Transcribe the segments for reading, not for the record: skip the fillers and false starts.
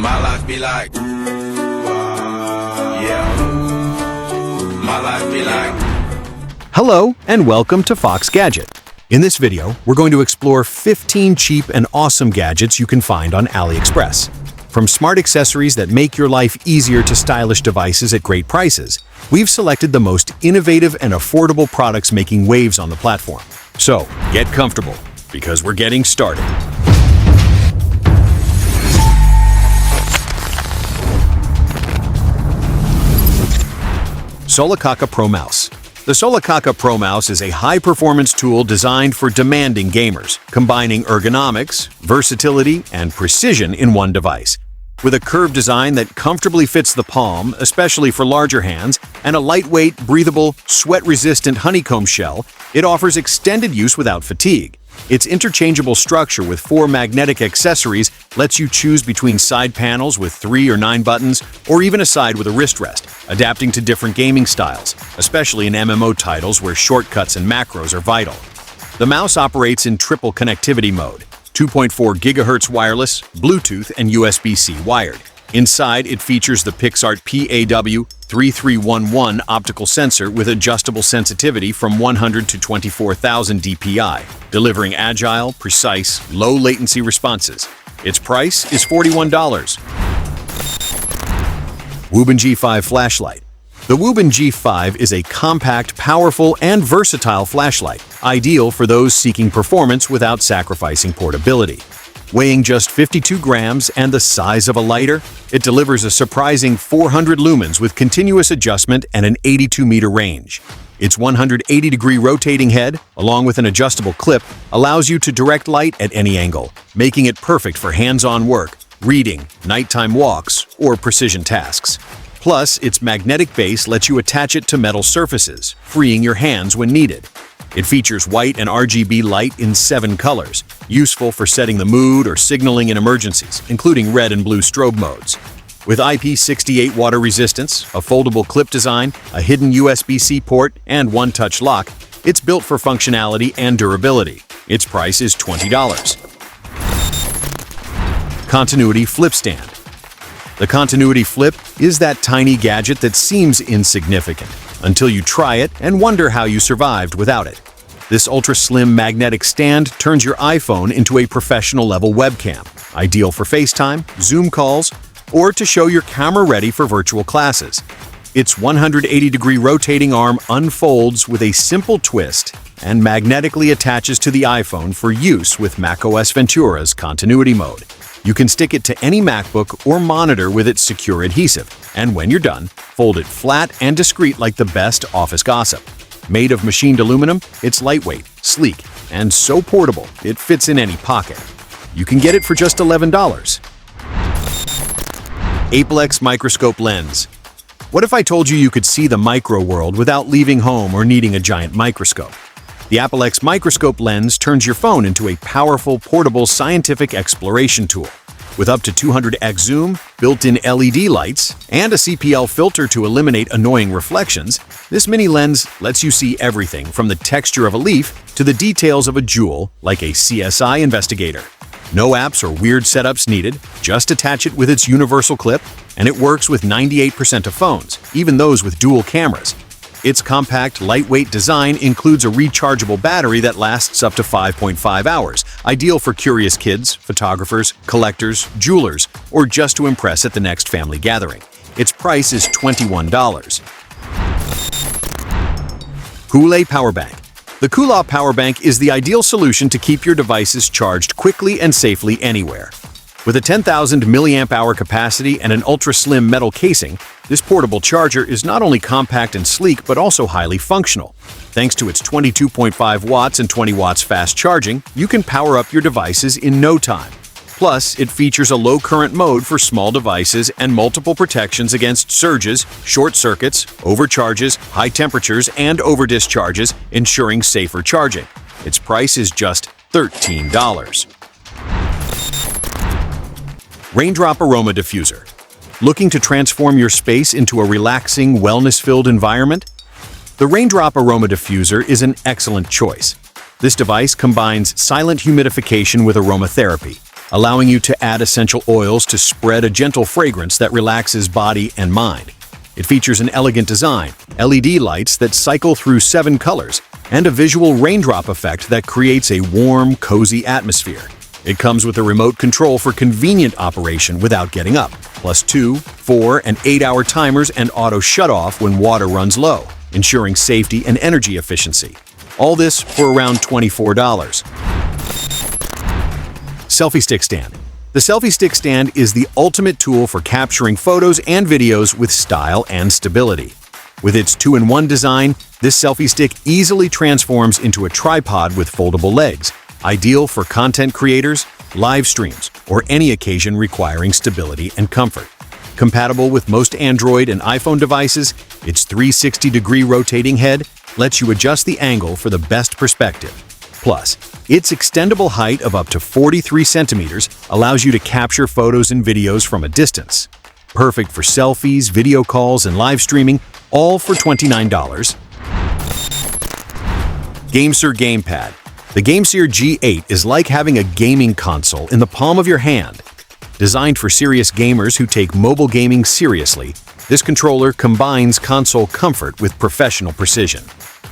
My life be like, yeah. My life be like. Hello and welcome to Fox Gadget. In this video, we're going to explore 15 cheap and awesome gadgets you can find on AliExpress. From smart accessories that make your life easier to stylish devices at great prices, we've selected the most innovative and affordable products making waves on the platform. So, get comfortable, because we're getting started. Solakaka Pro Mouse. The Solakaka Pro Mouse is a high-performance tool designed for demanding gamers, combining ergonomics, versatility, and precision in one device. With a curved design that comfortably fits the palm, especially for larger hands, and a lightweight, breathable, sweat-resistant honeycomb shell, it offers extended use without fatigue. Its interchangeable structure with 4 magnetic accessories lets you choose between side panels with 3 or 9 buttons, or even a side with a wrist rest, adapting to different gaming styles, especially in MMO titles where shortcuts and macros are vital. The mouse operates in triple connectivity mode: 2.4 GHz wireless, Bluetooth, and USB-C wired. Inside, it features the PixArt PAW3311 optical sensor with adjustable sensitivity from 100 to 24,000 dpi, delivering agile, precise, low-latency responses. Its price is $41. Wuben G5 Flashlight. The Wuben G5 is a compact, powerful, and versatile flashlight, ideal for those seeking performance without sacrificing portability. Weighing just 52 grams and the size of a lighter, it delivers a surprising 400 lumens with continuous adjustment and an 82-meter range. Its 180-degree rotating head, along with an adjustable clip, allows you to direct light at any angle, making it perfect for hands-on work, reading, nighttime walks, or precision tasks. Plus, its magnetic base lets you attach it to metal surfaces, freeing your hands when needed. It features white and RGB light in 7 colors, useful for setting the mood or signaling in emergencies, including red and blue strobe modes. With IP68 water resistance, a foldable clip design, a hidden USB-C port, and one-touch lock, it's built for functionality and durability. Its price is $20. Continuity Flip Stand. The Continuity Flip is that tiny gadget that seems insignificant until you try it and wonder how you survived without it. This ultra-slim magnetic stand turns your iPhone into a professional-level webcam, ideal for FaceTime, Zoom calls, or to show you're camera-ready for virtual classes. Its 180-degree rotating arm unfolds with a simple twist and magnetically attaches to the iPhone for use with macOS Ventura's continuity mode. You can stick it to any MacBook or monitor with its secure adhesive, and when you're done, fold it flat and discreet like the best office gossip. Made of machined aluminum, it's lightweight, sleek, and so portable it fits in any pocket. You can get it for just $11. Apelex Microscope Lens. What if I told you you could see the micro world without leaving home or needing a giant microscope? The Apelex Microscope lens turns your phone into a powerful, portable scientific exploration tool. With up to 200x zoom, built-in LED lights, and a CPL filter to eliminate annoying reflections, this mini lens lets you see everything from the texture of a leaf to the details of a jewel, like a CSI investigator. No apps or weird setups needed, just attach it with its universal clip, and it works with 98% of phones, even those with dual cameras. Its compact, lightweight design includes a rechargeable battery that lasts up to 5.5 hours, ideal for curious kids, photographers, collectors, jewelers, or just to impress at the next family gathering. Its price is $21. Kuulaa Powerbank. The Kuulaa Powerbank is the ideal solution to keep your devices charged quickly and safely anywhere. With a 10,000 mAh capacity and an ultra-slim metal casing, this portable charger is not only compact and sleek but also highly functional. Thanks to its 22.5 watts and 20 watts fast charging, you can power up your devices in no time. Plus, it features a low-current mode for small devices and multiple protections against surges, short circuits, overcharges, high temperatures, and overdischarges, ensuring safer charging. Its price is just $13. Raindrop Aroma Diffuser. Looking to transform your space into a relaxing, wellness-filled environment? The Raindrop Aroma Diffuser is an excellent choice. This device combines silent humidification with aromatherapy, allowing you to add essential oils to spread a gentle fragrance that relaxes body and mind. It features an elegant design, LED lights that cycle through 7 colors, and a visual raindrop effect that creates a warm, cozy atmosphere. It comes with a remote control for convenient operation without getting up, plus 2, 4, and 8-hour timers and auto shut-off when water runs low, ensuring safety and energy efficiency. All this for around $24. Selfie Stick Stand. The Selfie Stick Stand is the ultimate tool for capturing photos and videos with style and stability. With its 2-in-1 design, this selfie stick easily transforms into a tripod with foldable legs, ideal for content creators, live streams, or any occasion requiring stability and comfort. Compatible with most Android and iPhone devices, its 360-degree rotating head lets you adjust the angle for the best perspective. Plus, its extendable height of up to 43 centimeters allows you to capture photos and videos from a distance. Perfect for selfies, video calls, and live streaming, all for $29. GameSir Gamepad. The GameSir G8 is like having a gaming console in the palm of your hand. Designed for serious gamers who take mobile gaming seriously, this controller combines console comfort with professional precision.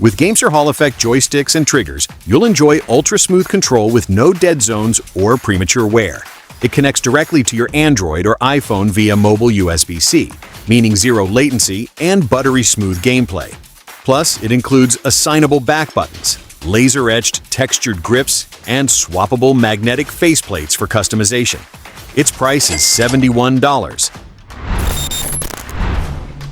With GameSir Hall Effect joysticks and triggers, you'll enjoy ultra-smooth control with no dead zones or premature wear. It connects directly to your Android or iPhone via mobile USB-C, meaning zero latency and buttery smooth gameplay. Plus, it includes assignable back buttons, laser-etched textured grips, and swappable magnetic faceplates for customization. Its price is $71.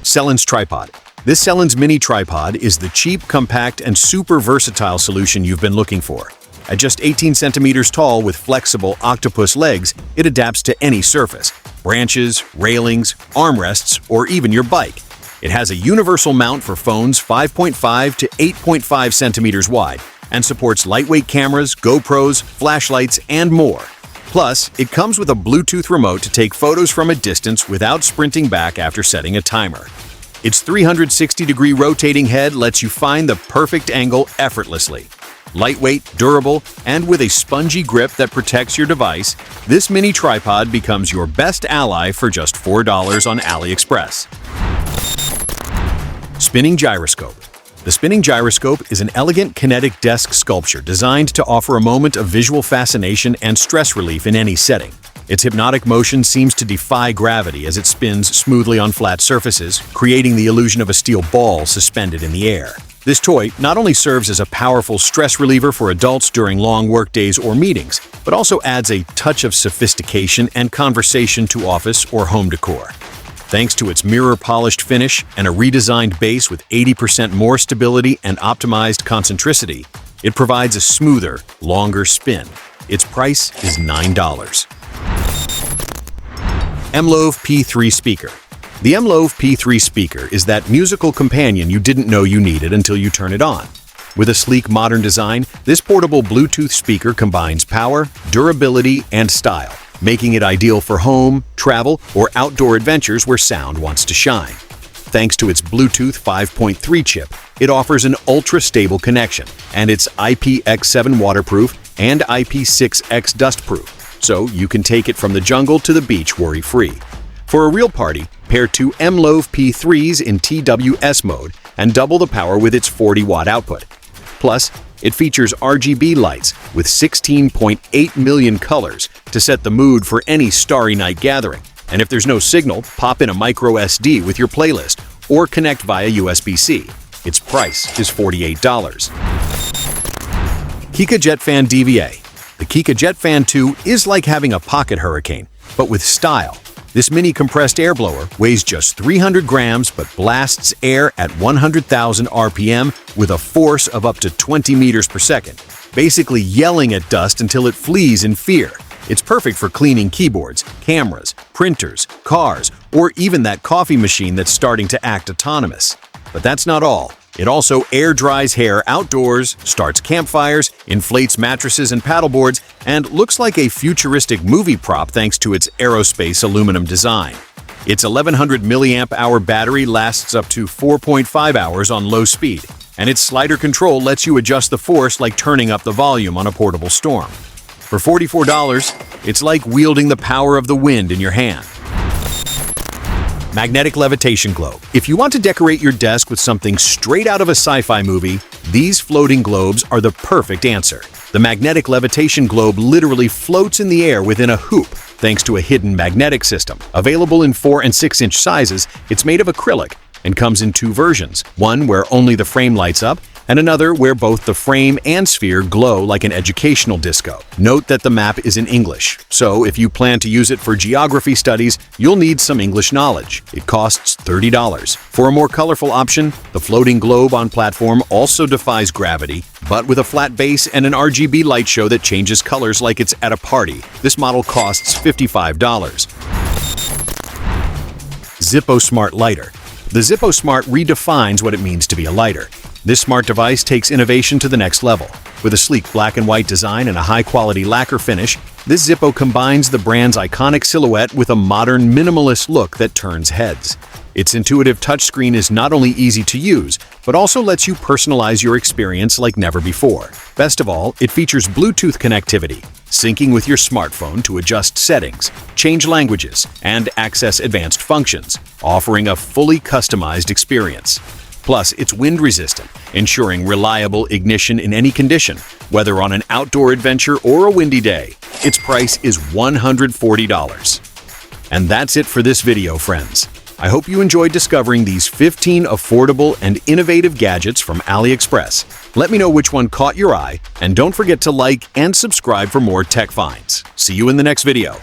Selens Tripod. This Selens mini tripod is the cheap, compact, and super versatile solution you've been looking for. At just 18 centimeters tall with flexible octopus legs, it adapts to any surface: branches, railings, armrests, or even your bike. It has a universal mount for phones 5.5 to 8.5 centimeters wide and supports lightweight cameras, GoPros, flashlights, and more. Plus, it comes with a Bluetooth remote to take photos from a distance without sprinting back after setting a timer. Its 360-degree rotating head lets you find the perfect angle effortlessly. Lightweight, durable, and with a spongy grip that protects your device, this mini tripod becomes your best ally for just $4 on AliExpress. Spinning Gyroscope. The spinning gyroscope is an elegant kinetic desk sculpture designed to offer a moment of visual fascination and stress relief in any setting. Its hypnotic motion seems to defy gravity as it spins smoothly on flat surfaces, creating the illusion of a steel ball suspended in the air. This toy not only serves as a powerful stress reliever for adults during long workdays or meetings, but also adds a touch of sophistication and conversation to office or home decor. Thanks to its mirror-polished finish and a redesigned base with 80% more stability and optimized concentricity, it provides a smoother, longer spin. Its price is $9. MLOVE P3 Speaker. The MLOVE P3 Speaker is that musical companion you didn't know you needed until you turn it on. With a sleek modern design, this portable Bluetooth speaker combines power, durability, and style, making it ideal for home, travel, or outdoor adventures where sound wants to shine. Thanks to its Bluetooth 5.3 chip, it offers an ultra-stable connection, and it's IPX7 waterproof and IP6X dustproof, so you can take it from the jungle to the beach worry-free. For a real party, pair 2 MLOVE P3s in TWS mode and double the power with its 40-watt output. Plus, it features RGB lights with 16.8 million colors to set the mood for any starry night gathering. And if there's no signal, pop in a micro SD with your playlist or connect via USB-C. Its price is $48. Kica Jetfan DVA. The Kica Jetfan 2 is like having a pocket hurricane, but with style. This mini compressed air blower weighs just 300 grams but blasts air at 100,000 RPM with a force of up to 20 meters per second, basically yelling at dust until it flees in fear. It's perfect for cleaning keyboards, cameras, printers, cars, or even that coffee machine that's starting to act autonomous. But that's not all. It also air dries hair outdoors, starts campfires, inflates mattresses and paddleboards, and looks like a futuristic movie prop thanks to its aerospace aluminum design. Its 1100 mAh battery lasts up to 4.5 hours on low speed, and its slider control lets you adjust the force like turning up the volume on a portable storm. For $44, it's like wielding the power of the wind in your hand. Magnetic Levitation Globe. If you want to decorate your desk with something straight out of a sci-fi movie, these floating globes are the perfect answer. The Magnetic Levitation Globe literally floats in the air within a hoop, thanks to a hidden magnetic system. Available in 4 and 6-inch sizes, it's made of acrylic and comes in 2 versions, one where only the frame lights up, and another where both the frame and sphere glow like an educational disco. Note that the map is in English, so if you plan to use it for geography studies, you'll need some English knowledge. It costs $30. For a more colorful option, the floating globe on platform also defies gravity, but with a flat base and an RGB light show that changes colors like it's at a party. This model costs $55. Zippo Smart Lighter. The Zippo Smart redefines what it means to be a lighter. This smart device takes innovation to the next level. With a sleek black and white design and a high-quality lacquer finish, this Zippo combines the brand's iconic silhouette with a modern, minimalist look that turns heads. Its intuitive touchscreen is not only easy to use, but also lets you personalize your experience like never before. Best of all, it features Bluetooth connectivity, syncing with your smartphone to adjust settings, change languages, and access advanced functions, offering a fully customized experience. Plus, it's wind-resistant, ensuring reliable ignition in any condition, whether on an outdoor adventure or a windy day. Its price is $140. And that's it for this video, friends. I hope you enjoyed discovering these 15 affordable and innovative gadgets from AliExpress. Let me know which one caught your eye, and don't forget to like and subscribe for more tech finds. See you in the next video.